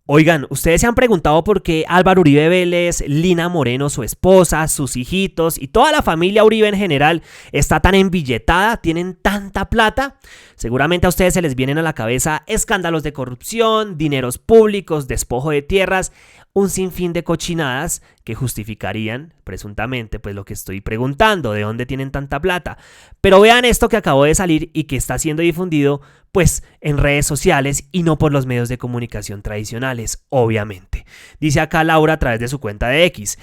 Oigan, ¿ustedes se han preguntado por qué Álvaro Uribe Vélez, Lina Moreno, su esposa, sus hijitos y toda la familia Uribe en general está tan embilletada, tienen tanta plata? Seguramente a ustedes se les vienen a la cabeza escándalos de corrupción, dineros públicos, despojo de tierras, un sinfín de cochinadas que justificarían, presuntamente, pues lo que estoy preguntando, ¿de dónde tienen tanta plata? Pero vean esto que acabó de salir y que está siendo difundido, pues, en redes sociales y no por los medios de comunicación tradicionales, obviamente. Dice acá Laura a través de su cuenta de X.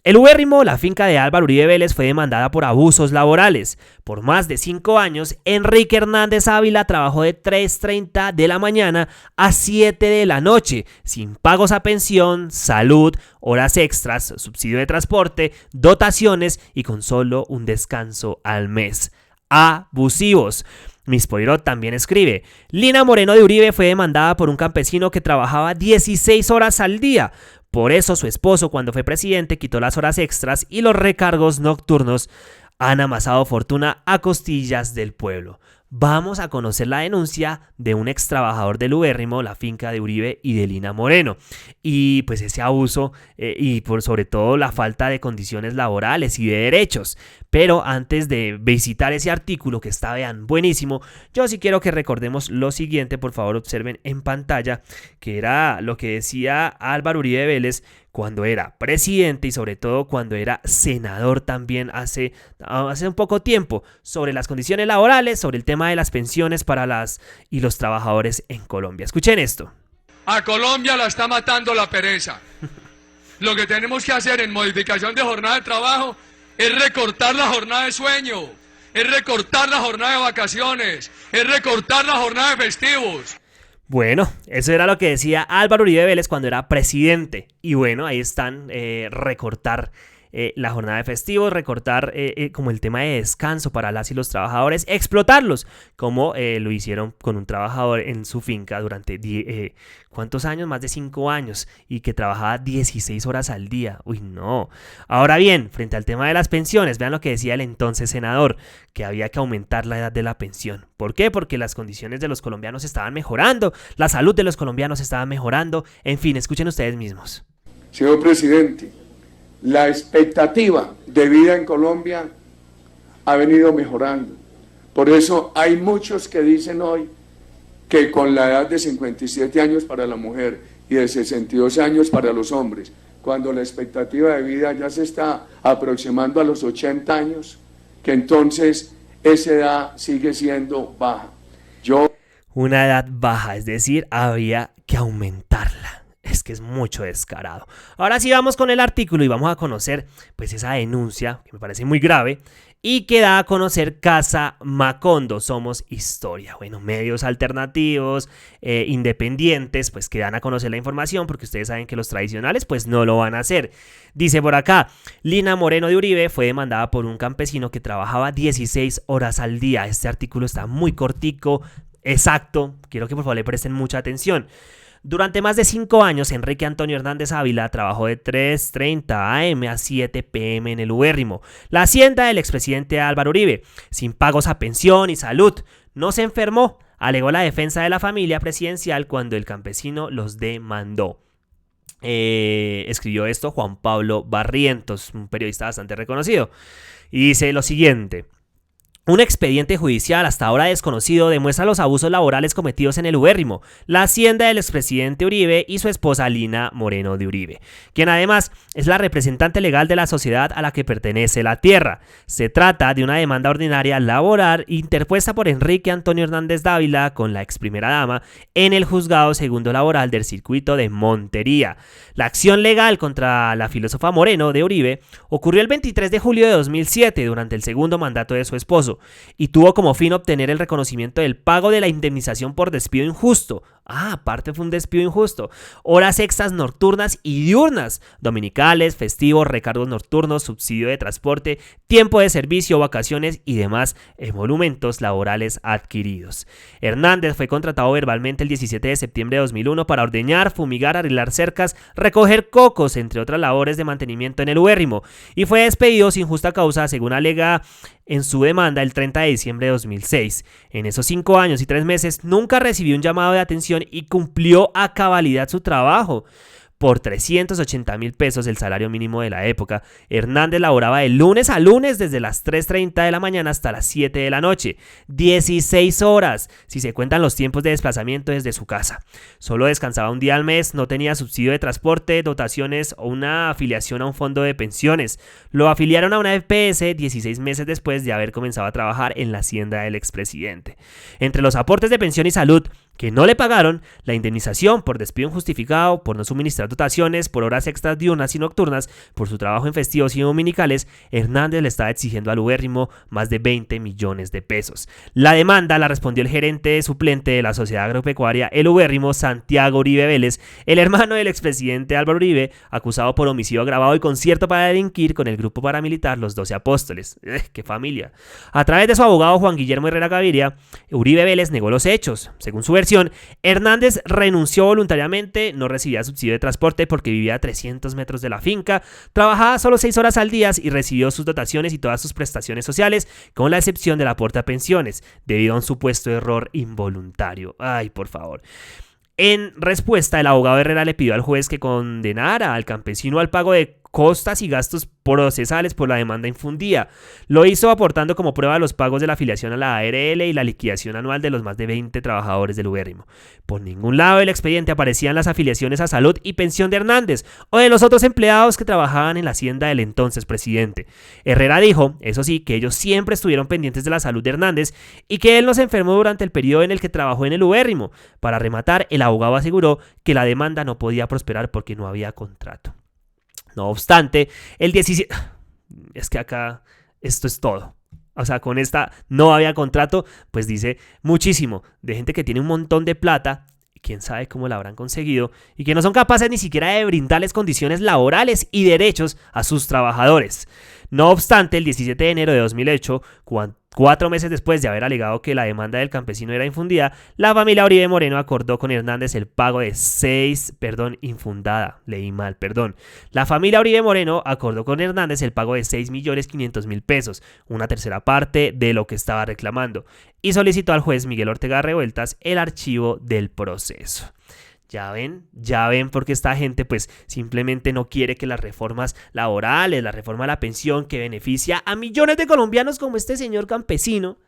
El ubérrimo, la finca de Álvaro Uribe Vélez, fue demandada por abusos laborales. Por más de 5 años, Enrique Hernández Ávila trabajó de 3:30 de la mañana a 7 de la noche, sin pagos a pensión, salud, horas extras, subsidio de transporte, dotaciones y con solo un descanso al mes. Abusivos. Miss Poirot también escribe: Lina Moreno de Uribe fue demandada por un campesino que trabajaba 16 horas al día. Por eso su esposo, cuando fue presidente, quitó las horas extras y los recargos nocturnos. Han amasado fortuna a costillas del pueblo. Vamos a conocer la denuncia de un ex trabajador del ubérrimo, la finca de Uribe y de Lina Moreno. Y pues ese abuso y por sobre todo la falta de condiciones laborales y de derechos. Pero antes de visitar ese artículo que está, vean, buenísimo, yo sí quiero que recordemos lo siguiente, por favor observen en pantalla, que era lo que decía Álvaro Uribe Vélez cuando era presidente y sobre todo cuando era senador también hace un poco tiempo, sobre las condiciones laborales, sobre el tema de las pensiones para las y los trabajadores en Colombia. Escuchen esto. A Colombia la está matando la pereza. Lo que tenemos que hacer en modificación de jornada de trabajo es recortar la jornada de sueño, es recortar la jornada de vacaciones, es recortar la jornada de festivos. Bueno, eso era lo que decía Álvaro Uribe Vélez cuando era presidente. Y bueno, ahí están, recortar la jornada de festivos, recortar como el tema de descanso para las y los trabajadores, explotarlos, como lo hicieron con un trabajador en su finca durante ¿cuántos años? Más de 5 años, y que trabajaba 16 horas al día. Uy, no. Ahora bien, frente al tema de las pensiones, vean lo que decía el entonces senador, que había que aumentar la edad de la pensión. ¿Por qué? Porque las condiciones de los colombianos estaban mejorando, la salud de los colombianos estaba mejorando. En fin, escuchen ustedes mismos. Señor presidente, la expectativa de vida en Colombia ha venido mejorando. Por eso hay muchos que dicen hoy que con la edad de 57 años para la mujer y de 62 años para los hombres, cuando la expectativa de vida ya se está aproximando a los 80 años, que entonces esa edad sigue siendo baja. Una edad baja, es decir, había que aumentarla. Es que es mucho descarado. Ahora sí vamos con el artículo y vamos a conocer pues esa denuncia que me parece muy grave y que da a conocer Casa Macondo, Somos Historia. Bueno, medios alternativos, independientes, pues que dan a conocer la información porque ustedes saben que los tradicionales pues no lo van a hacer. Dice por acá, Lina Moreno de Uribe fue demandada por un campesino que trabajaba 16 horas al día. Este artículo está muy cortico, exacto, quiero que por favor le presten mucha atención. Durante más de 5 años, Enrique Antonio Hernández Ávila trabajó de 3:30 am a 7 pm en el ubérrimo, la hacienda del expresidente Álvaro Uribe, sin pagos a pensión y salud. No se enfermó, alegó la defensa de la familia presidencial cuando el campesino los demandó. Escribió esto Juan Pablo Barrientos, un periodista bastante reconocido, y dice lo siguiente. Un expediente judicial hasta ahora desconocido demuestra los abusos laborales cometidos en el ubérrimo, la hacienda del expresidente Uribe y su esposa Lina Moreno de Uribe, quien además es la representante legal de la sociedad a la que pertenece la tierra. Se trata de una demanda ordinaria laboral interpuesta por Enrique Antonio Hernández Dávila con la ex primera dama en el juzgado segundo laboral del circuito de Montería. La acción legal contra la filósofa Moreno de Uribe ocurrió el 23 de julio de 2007 durante el segundo mandato de su esposo, y tuvo como fin obtener el reconocimiento del pago de la indemnización por despido injusto. Aparte fue un despido injusto. Horas extras nocturnas y diurnas, dominicales, festivos, recargos nocturnos, subsidio de transporte, tiempo de servicio, vacaciones y demás emolumentos laborales adquiridos. Hernández fue contratado verbalmente el 17 de septiembre de 2001 para ordeñar, fumigar, arreglar cercas, recoger cocos, entre otras labores de mantenimiento en el ubérrimo, y fue despedido sin justa causa, según alega en su demanda el 30 de diciembre de 2006. En esos 5 años y 3 meses nunca recibió un llamado de atención pensión y cumplió a cabalidad su trabajo. Por 380.000 pesos, el salario mínimo de la época, Hernández laboraba de lunes a lunes desde las 3:30 de la mañana hasta las 7 de la noche. 16 horas, si se cuentan los tiempos de desplazamiento desde su casa. Solo descansaba un día al mes, no tenía subsidio de transporte, dotaciones o una afiliación a un fondo de pensiones. Lo afiliaron a una EPS 16 meses después de haber comenzado a trabajar en la hacienda del expresidente. Entre los aportes de pensión y salud que no le pagaron, la indemnización por despido injustificado, por no suministrar dotaciones, por horas extras diurnas y nocturnas, por su trabajo en festivos y dominicales, Hernández le estaba exigiendo al ubérrimo más de 20 millones de pesos. La demanda la respondió el gerente suplente de la sociedad agropecuaria El Ubérrimo, Santiago Uribe Vélez, el hermano del expresidente Álvaro Uribe, acusado por homicidio agravado y concierto para delinquir con el grupo paramilitar Los 12 Apóstoles. ¡Qué familia! A través de su abogado Juan Guillermo Herrera Gaviria, Uribe Vélez negó los hechos. Según su versión, Hernández renunció voluntariamente, no recibía subsidio de transporte porque vivía a 300 metros de la finca, trabajaba solo 6 horas al día y recibió sus dotaciones y todas sus prestaciones sociales, con la excepción del aporte a pensiones, debido a un supuesto error involuntario. Ay, por favor. En respuesta, el abogado Herrera le pidió al juez que condenara al campesino al pago de costas y gastos procesales por la demanda infundida. Lo hizo aportando como prueba los pagos de la afiliación a la ARL y la liquidación anual de los más de 20 trabajadores del ubérrimo. Por ningún lado del expediente aparecían las afiliaciones a salud y pensión de Hernández o de los otros empleados que trabajaban en la hacienda del entonces presidente. Herrera dijo, eso sí, que ellos siempre estuvieron pendientes de la salud de Hernández y que él no se enfermó durante el periodo en el que trabajó en el ubérrimo. Para rematar, el abogado aseguró que la demanda no podía prosperar porque no había contrato. No obstante, el 17... Es que acá esto es todo. O sea, con esta no había contrato, pues dice muchísimo de gente que tiene un montón de plata, quién sabe cómo la habrán conseguido, y que no son capaces ni siquiera de brindarles condiciones laborales y derechos a sus trabajadores. No obstante, el 17 de enero de 2008, 4 meses después de haber alegado que la demanda del campesino era infundida, la familia Uribe Moreno acordó con Hernández el pago de La familia Uribe Moreno acordó con Hernández el pago de 6.500.000 pesos, una tercera parte de lo que estaba reclamando, y solicitó al juez Miguel Ortega Revueltas el archivo del proceso. Ya ven porque esta gente pues simplemente no quiere que las reformas laborales, la reforma a la pensión que beneficia a millones de colombianos como este señor campesino,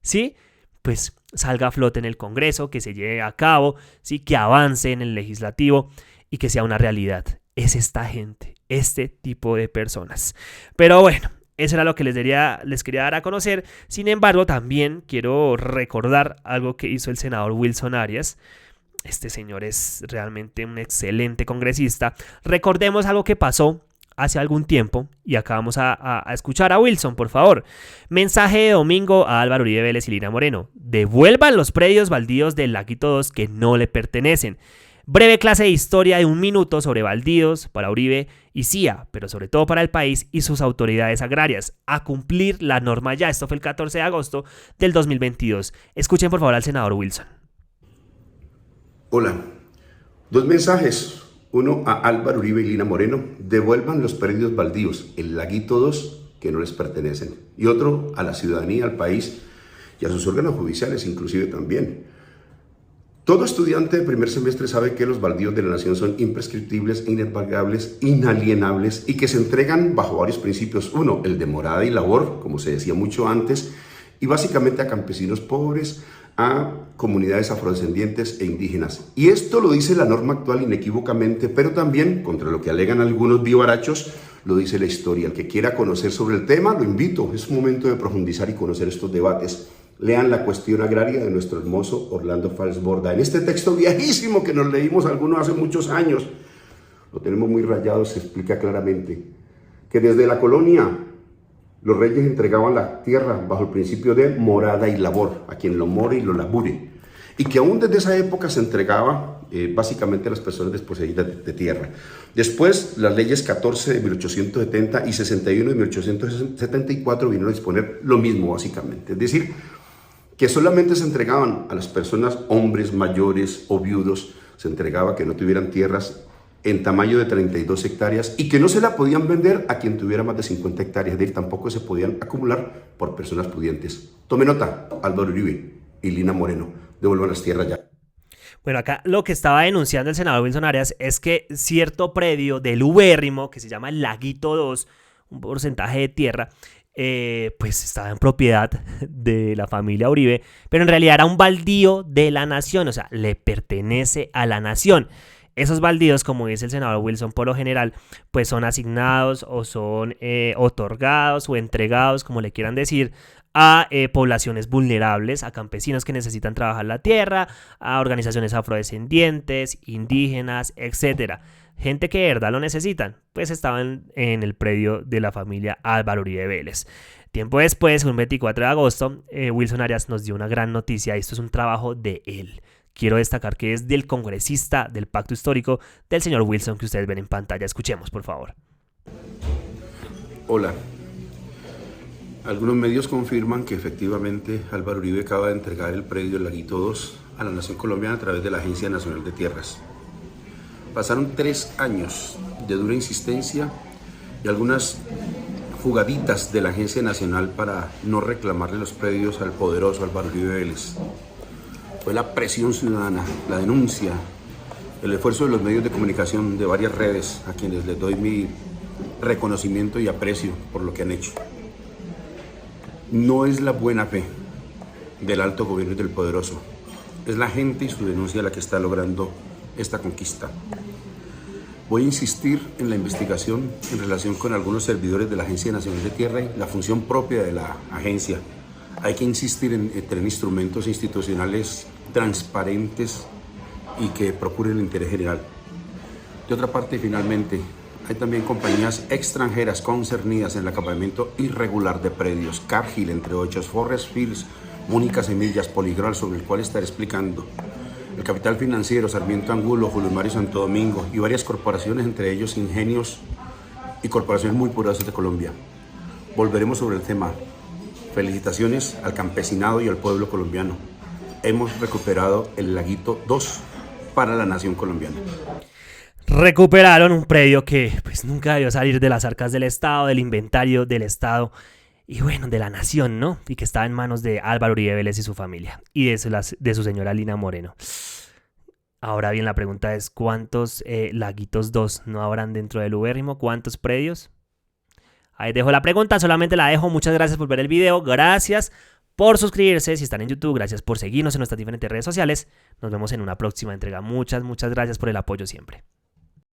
¿sí? Pues salga a flote en el Congreso, que se lleve a cabo, ¿sí? Que avance en el legislativo y que sea una realidad. Es esta gente, este tipo de personas. Pero bueno, eso era lo que les quería dar a conocer. Sin embargo, también quiero recordar algo que hizo el senador Wilson Arias. Este señor es realmente un excelente congresista. Recordemos algo que pasó hace algún tiempo y acá vamos a escuchar a Wilson, por favor. Mensaje de domingo a Álvaro Uribe Vélez y Lina Moreno. Devuelvan los predios baldíos del Laguito 2 que no le pertenecen. Breve clase de historia de 1 minuto sobre baldíos para Uribe y CIA, pero sobre todo para el país y sus autoridades agrarias. A cumplir la norma ya. Esto fue el 14 de agosto del 2022. Escuchen por favor al senador Wilson. Hola, 2 mensajes, uno a Álvaro Uribe y Lina Moreno, devuelvan los predios baldíos, el Laguito 2, que no les pertenecen, y otro a la ciudadanía, al país y a sus órganos judiciales inclusive también. Todo estudiante de primer semestre sabe que los baldíos de la nación son imprescriptibles, inembargables, inalienables y que se entregan bajo varios principios. Uno, el de morada y labor, como se decía mucho antes, y básicamente a campesinos pobres, a comunidades afrodescendientes e indígenas. Y esto lo dice la norma actual inequívocamente, pero también, contra lo que alegan algunos vivarachos, lo dice la historia. El que quiera conocer sobre el tema, lo invito. Es un momento de profundizar y conocer estos debates. Lean La cuestión agraria de nuestro hermoso Orlando Fals Borda. En este texto viejísimo que nos leímos algunos hace muchos años, lo tenemos muy rayado, se explica claramente que desde la colonia los reyes entregaban la tierra bajo el principio de morada y labor, a quien lo more y lo labure. Y que aún desde esa época se entregaba básicamente a las personas desposeídas de tierra. Después, las leyes 14 de 1870 y 61 de 1874 vinieron a disponer lo mismo básicamente. Es decir, que solamente se entregaban a las personas, hombres mayores o viudos, se entregaba que no tuvieran tierras en tamaño de 32 hectáreas y que no se la podían vender a quien tuviera más de 50 hectáreas, es decir, tampoco se podían acumular por personas pudientes. Tome nota, Álvaro Uribe y Lina Moreno, devuelvan las tierras ya. Bueno, acá lo que estaba denunciando el senador Wilson Arias es que cierto predio del ubérrimo, que se llama el Laguito 2, un porcentaje de tierra, pues estaba en propiedad de la familia Uribe, pero en realidad era un baldío de la nación, o sea, le pertenece a la nación. Esos baldíos, como dice el senador Wilson, por lo general, pues son asignados o son otorgados o entregados, como le quieran decir, a poblaciones vulnerables, a campesinos que necesitan trabajar la tierra, a organizaciones afrodescendientes, indígenas, etcétera. Gente que de verdad lo necesitan, pues estaban en el predio de la familia Álvaro Uribe Vélez. Tiempo después, un 24 de agosto, Wilson Arias nos dio una gran noticia. Esto es un trabajo de él. Quiero destacar que es del congresista del Pacto Histórico, del señor Wilson, que ustedes ven en pantalla. Escuchemos, por favor. Hola. Algunos medios confirman que efectivamente Álvaro Uribe acaba de entregar el predio del Laguito 2 a la nación colombiana a través de la Agencia Nacional de Tierras. Pasaron 3 años de dura insistencia y algunas jugaditas de la Agencia Nacional para no reclamarle los predios al poderoso Álvaro Uribe Vélez. Fue la presión ciudadana, la denuncia, el esfuerzo de los medios de comunicación de varias redes, a quienes les doy mi reconocimiento y aprecio por lo que han hecho. No es la buena fe del alto gobierno y del poderoso, es la gente y su denuncia la que está logrando esta conquista. Voy a insistir en la investigación en relación con algunos servidores de la Agencia Nacional de Tierra y la función propia de la agencia. Hay que insistir en tener instrumentos institucionales transparentes y que procuren el interés general. De otra parte, finalmente, hay también compañías extranjeras concernidas en el acapamiento irregular de predios, Cargill, entre otros, Forest Fields, Mónica Semillas, Poligral, sobre el cual estaré explicando, el Capital Financiero, Sarmiento Angulo, Julio Mario Santo Domingo y varias corporaciones, entre ellos ingenios y corporaciones muy poderosas de Colombia. Volveremos sobre el tema. Felicitaciones al campesinado y al pueblo colombiano. Hemos recuperado el Laguito 2 para la nación colombiana. Recuperaron un predio que pues nunca debió salir de las arcas del Estado, del inventario del Estado y bueno, de la nación, ¿no? Y que estaba en manos de Álvaro Uribe Vélez y su familia y de su señora Lina Moreno. Ahora bien, la pregunta es, ¿cuántos Laguitos 2 no habrán dentro del ubérrimo? ¿Cuántos predios? Ahí dejo la pregunta, solamente la dejo. Muchas gracias por ver el video, gracias por suscribirse si están en YouTube, gracias por seguirnos en nuestras diferentes redes sociales. Nos vemos en una próxima entrega. Muchas gracias por el apoyo siempre.